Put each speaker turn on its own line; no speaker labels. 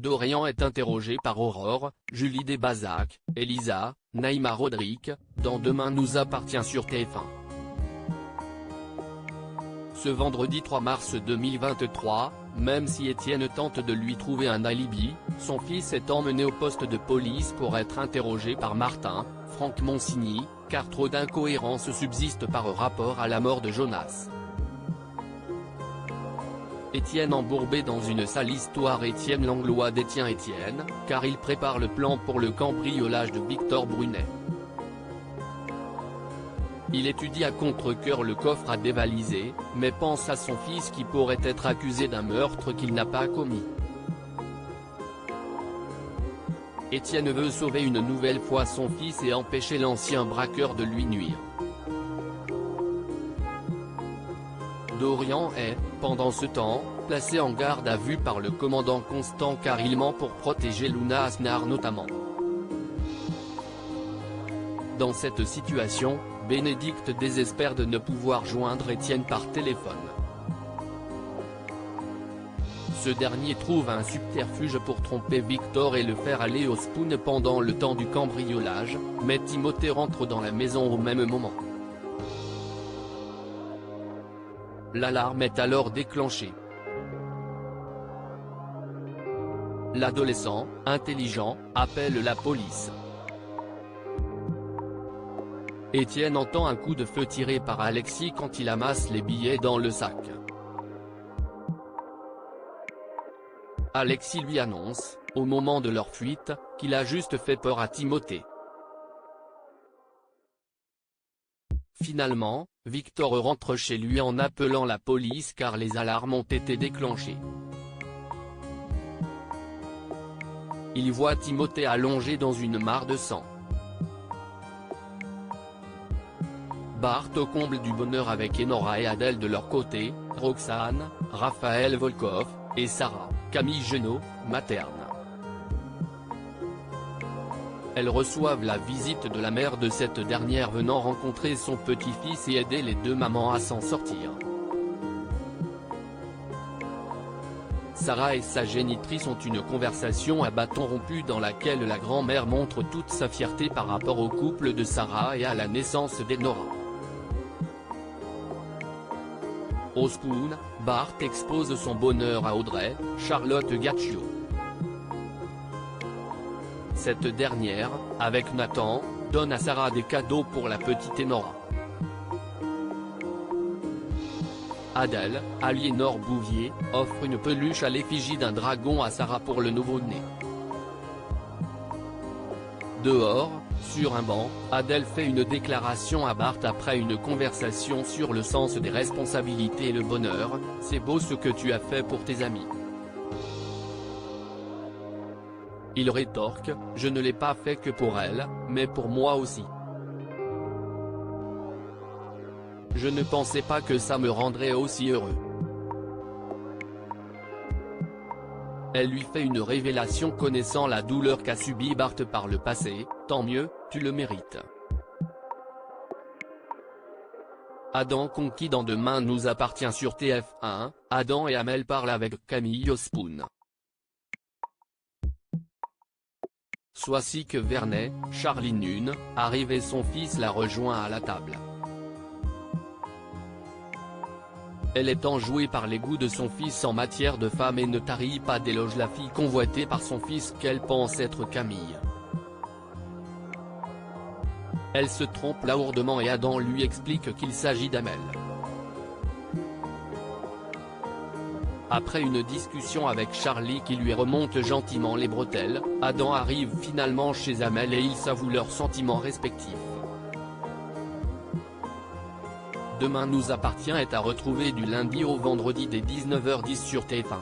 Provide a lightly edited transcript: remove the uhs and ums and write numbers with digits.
Dorian est interrogé par Aurore, Julie Desbazac, Elisa, Naïma Rodrigue, dans Demain nous appartient sur TF1. Ce vendredi 3 mars 2023, même si Étienne tente de lui trouver un alibi, son fils est emmené au poste de police pour être interrogé par Martin, Franck Monsigny, car trop d'incohérences subsistent par rapport à la mort de Jonas. Étienne embourbé dans une sale histoire. Étienne Langlois détient Étienne, car il prépare le plan pour le cambriolage de Victor Brunet. Il étudie à contre-cœur le coffre à dévaliser, mais pense à son fils qui pourrait être accusé d'un meurtre qu'il n'a pas commis. Étienne veut sauver une nouvelle fois son fils et empêcher l'ancien braqueur de lui nuire. Dorian est, pendant ce temps, placé en garde à vue par le commandant Constant car il ment pour protéger Luna Asnar notamment. Dans cette situation, Bénédicte désespère de ne pouvoir joindre Étienne par téléphone. Ce dernier trouve un subterfuge pour tromper Victor et le faire aller au Spoon pendant le temps du cambriolage, mais Timothée rentre dans la maison au même moment. L'alarme est alors déclenchée. L'adolescent, intelligent, appelle la police. Étienne entend un coup de feu tiré par Alexis quand il amasse les billets dans le sac. Alexis lui annonce, au moment de leur fuite, qu'il a juste fait peur à Timothée. Finalement, Victor rentre chez lui en appelant la police car les alarmes ont été déclenchées. Il voit Timothée allongé dans une mare de sang. Bart au comble du bonheur avec Enora et Adèle de leur côté, Roxane, Raphaël Volkov, et Sarah, Camille Genot, materne. Elles reçoivent la visite de la mère de cette dernière venant rencontrer son petit-fils et aider les deux mamans à s'en sortir. Sarah et sa génitrice ont une conversation à bâton rompu dans laquelle la grand-mère montre toute sa fierté par rapport au couple de Sarah et à la naissance d'Enora. Au Spoon, Bart expose son bonheur à Audrey, Charlotte Gaccio. Cette dernière, avec Nathan, donne à Sarah des cadeaux pour la petite Enora. Adèle, Aliénor Bouvier, offre une peluche à l'effigie d'un dragon à Sarah pour le nouveau-né. Dehors, sur un banc, Adèle fait une déclaration à Bart après une conversation sur le sens des responsabilités et le bonheur. « C'est beau ce que tu as fait pour tes amis. » Il rétorque, « Je ne l'ai pas fait que pour elle, mais pour moi aussi. Je ne pensais pas que ça me rendrait aussi heureux. » Elle lui fait une révélation connaissant la douleur qu'a subie Bart par le passé, « Tant mieux, tu le mérites. » Adam conquis dans Demain nous appartient sur TF1, Adam et Amel parlent avec Camille au Spoon. Sois-ci que Vernet, Charlie Nune, arrive et son fils la rejoint à la table. Elle est enjouée par les goûts de son fils en matière de femme et ne tarit pas d'éloges la fille convoitée par son fils qu'elle pense être Camille. Elle se trompe lourdement et Adam lui explique qu'il s'agit d'Amel. Après une discussion avec Charlie qui lui remonte gentiment les bretelles, Adam arrive finalement chez Amel et ils s'avouent leurs sentiments respectifs. Demain nous appartient est à retrouver du lundi au vendredi dès 19h10 sur TF1.